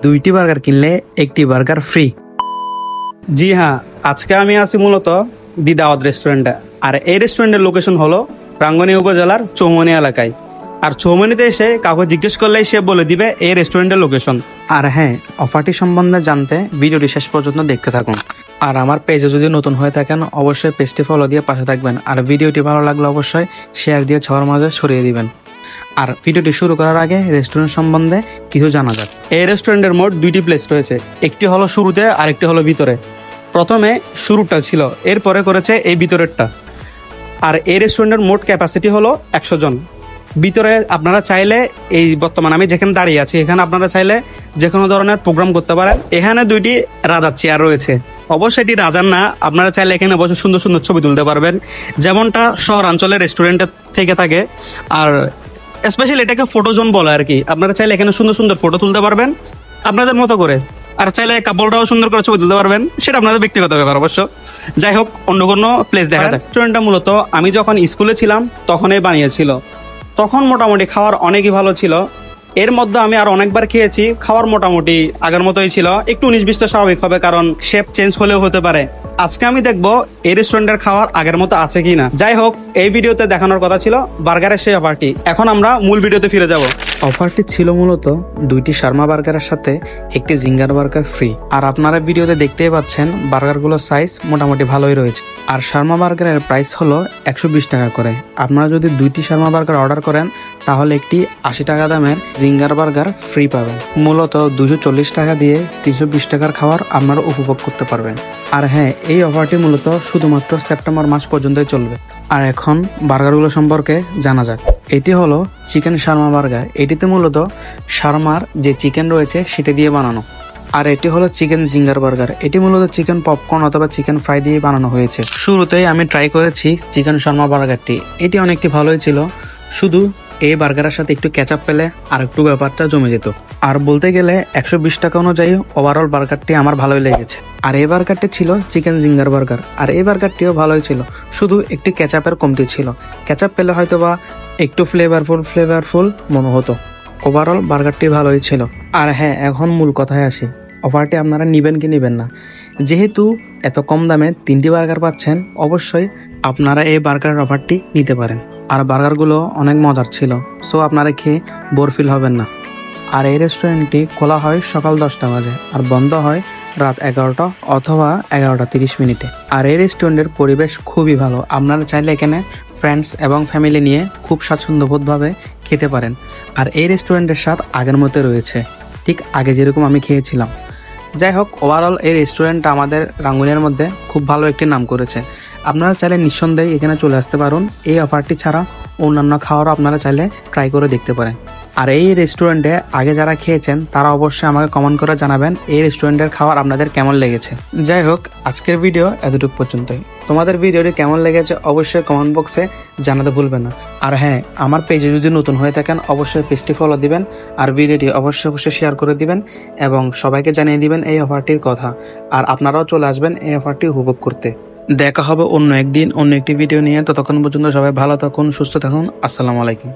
2টি বার্গার কিনলে 1টি বার্গার ফ্রি। জি হ্যাঁ, আজকে আমি আছি মূলত দি দাওয়াত রেস্টুরেন্টে। আর এই রেস্টুরেন্টের লোকেশন হলো রাঙ্গুনিয়া উপজেলার চৌমনি এলাকায়। আর চৌমনিতে এসে কাউকে জিজ্ঞেস করলেই সে বলে দিবে এই রেস্টুরেন্টের লোকেশন। আর হ্যাঁ, অফারটি সম্বন্ধে জানতে ভিডিওটি শেষ পর্যন্ত দেখতে থাকুন। আর আমার পেজে যদি নতুন হয়ে থাকেন অবশ্যই পেজটি ফলো দিয়ে পাশে থাকবেন। আর ভিডিওটি ভালো লাগলে অবশ্যই শেয়ার দিয়ে সবার মাঝে ছড়িয়ে দিবেন। আর ভিডিওটি শুরু করার আগে রেস্টুরেন্ট সম্বন্ধে কিছু জানা যাক। এই রেস্টুরেন্টের মোট 2টি প্লেস রয়েছে, একটি হলো শুরুতে আর একটি হলো ভিতরে। প্রথমে শুরুটা ছিল, এরপরে করেছে এই ভিতরেরটা। আর এই রেস্টুরেন্টের মোট ক্যাপাসিটি হলো 100 জন। ভিতরে আপনারা চাইলে এই বর্তমানে আমি যেখানে দাঁড়িয়ে আছি এখানে আপনারা চাইলে যে কোনো ধরনের প্রোগ্রাম করতে পারেন। এখানে 2টি রাজার চেয়ার রয়েছে, অবশ্যই এটি রাজার না, আপনারা চাইলে এখানে বসে সুন্দর সুন্দর ছবি তুলতে পারবেন, যেমনটা শহরাঞ্চলের রেস্টুরেন্টের থেকে থাকে। আর স্পেশালি এটাকে ফটো জোন বলে আর কি। আপনারা চাইলে এখানে সুন্দর সুন্দর ফটো তুলতে পারবেন আপনাদের মতো করে। আর চাইলে কাপড়টাও সুন্দর করে ছবি তুলতে পারবেন, সেটা আপনাদের ব্যক্তিগত ব্যাপার অবশ্য। যাই হোক, অন্য কোনো প্লেস দেখা যায়। রেস্টুরেন্টটা মূলত আমি যখন স্কুলে ছিলাম তখনই বানিয়েছিল। তখন মোটামুটি খাওয়ার অনেকই ভালো ছিল। এর মধ্যে আমি আর অনেকবার খেয়েছি, খাওয়ার মোটামুটি আগের মতোই ছিল। একটু 19-20 তো স্বাভাবিক হবে, কারণ শেপ চেঞ্জ হলেও হতে পারে। আজকে আমি দেখবো এই রেস্টুরেন্টের খাওয়ার আগের মতো আছে কিনা। যাই হোক, এই ভিডিওতে দেখানোর কথা ছিল বার্গারের সেই অফারটি। এখন আমরা মূল ভিডিওতে ফিরে যাব। অফারটি ছিল মূলত 2টি শার্মা বার্গারের সাথে 1টি জিঙ্গার বার্গার ফ্রি। আর আপনারা ভিডিওতে দেখতেই পাচ্ছেন বার্গারগুলোর সাইজ মোটামুটি ভালোই রয়েছে। আর শার্মা বার্গারের প্রাইস হলো 120 টাকা করে। আপনারা যদি 2টি শার্মা বার্গার অর্ডার করেন তাহলে একটি 80 টাকা দামের জিঙ্গার বার্গার ফ্রি পাবেন। মূলত 240 টাকা দিয়ে 320 টাকার খাবার আপনারা উপভোগ করতে পারবেন। আর হ্যাঁ, এই অফারটি মূলত শুধুমাত্র সেপ্টেম্বর মাস পর্যন্তই চলবে। আর এখন বার্গারগুলো সম্পর্কে জানা যাক। এটি হলো চিকেন শার্মা বার্গার। এটিতে মূলত শার্মার যে চিকেন রয়েছে সেটা দিয়ে বানানো। আর এটি হলো চিকেন জিঙ্গার বার্গার। এটি মূলত চিকেন পপকর্ন অথবা চিকেন ফ্রাই দিয়ে বানানো হয়েছে। শুরুতেই আমি ট্রাই করেছি চিকেন শার্মা বার্গারটি। এটি অনেকটি ভালোই ছিল, শুধু এই বার্গারের সাথে একটু কেচাপ পেলে আর একটু ব্যাপারটা জমে যেত। আর বলতে গেলে 120 টাকা অনুযায়ী ওভারঅল বার্গারটি আমার ভালোই লেগেছে। আর এই বার্গারটি ছিল চিকেন জিঙ্গার বার্গার। আর এই বার্গারটিও ভালোই ছিল, শুধু একটি কেচাপের কমতি ছিল। কেচাপ পেলে হয়তো বা একটু ফ্লেভারফুল মনে হতো। ওভারঅল বার্গারটি ভালোই ছিল। আর হ্যাঁ, এখন মূল কথায় আসি। অফারটি আপনারা নিবেন কি নিবেন না। যেহেতু এত কম দামে 3টি বার্গার পাচ্ছেন, অবশ্যই আপনারা এই বার্গারের অফারটি নিতে পারেন। আর বার্গারগুলো অনেক মজার ছিল, সো আপনারা খেয়ে বোর ফিল হবেন না। আর এই রেস্টুরেন্টটি খোলা হয় সকাল 10টা বাজে আর বন্ধ হয় রাত 11টা অথবা 11:30। আর এই রেস্টুরেন্টের পরিবেশ খুবই ভালো। আপনারা চাইলে এখানে ফ্রেন্ডস এবং ফ্যামিলি নিয়ে খুব স্বাচ্ছন্দ্যবোধভাবে খেতে পারেন। আর এই রেস্টুরেন্টের স্বাদ আগের মতো রয়েছে, ঠিক আগে যেরকম আমি খেয়েছিলাম। যাই হোক, ওভারঅল এই রেস্টুরেন্টটা আমাদের রাঙ্গুনিয়ার মধ্যে খুব ভালো একটি নাম করেছে। আপনারা চাইলে নিঃসন্দেহে এখানে চলে আসতে পারুন। এই অফারটি ছাড়া অন্যান্য খাবারও আপনারা চাইলে ট্রাই করে দেখতে পারেন। আর এই রেস্টুরেন্টে আগে যারা খেয়েছেন তারা অবশ্যই আমাকে কমেন্ট করে জানাবেন এই রেস্টুরেন্টের খাবার আপনাদের কেমন লেগেছে। যাই হোক, আজকের ভিডিও এতটুকু পর্যন্তই। তোমাদের ভিডিওটি কেমন লেগেছে অবশ্যই কমেন্ট বক্সে জানাতে ভুলবেন না। আর হ্যাঁ, আমার পেজে যদি নতুন হয়ে থাকেন অবশ্যই পেজটি ফলো দিবেন। আর ভিডিওটি অবশ্যই শেয়ার করে দিবেন এবং সবাইকে জানিয়ে দিবেন এই অফারটির কথা। আর আপনারাও চলে আসবেন এই অফারটি উপভোগ করতে। দেখা হবে অন্য একদিন অন্য একটি ভিডিও নিয়ে। ততক্ষণ পর্যন্ত সবাই ভালো থাকুন, সুস্থ থাকুন। আসসালামু আলাইকুম।